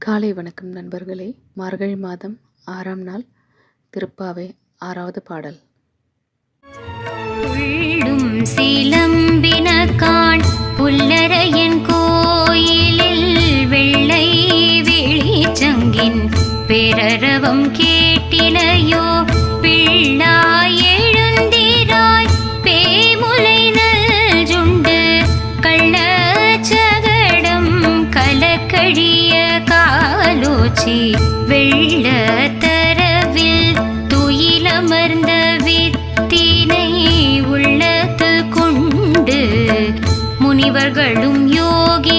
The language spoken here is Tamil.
காலை வணக்கம் நண்பர்களே. மார்கழி மாதம் 6ஆம் நாள் திருப்பாவை 6வது பாடல். உள்ளும் சிலம்பினகான் புல்லரையன் கோயிலில் வெள்ளை வெளிச்சங்கின் பேரரவம் கேட்டிலையோ பிள்ளாய் எழுந்திராய் பேமுலை நல்ஜுண்டு கள்ளச்சகடம் கலக்கழிய காலோச்சி வெள்ள தரவில் துயிலமர்ந்த வித்தினை உள்ளத்து கொண்டு முனிவர்களும் யோகி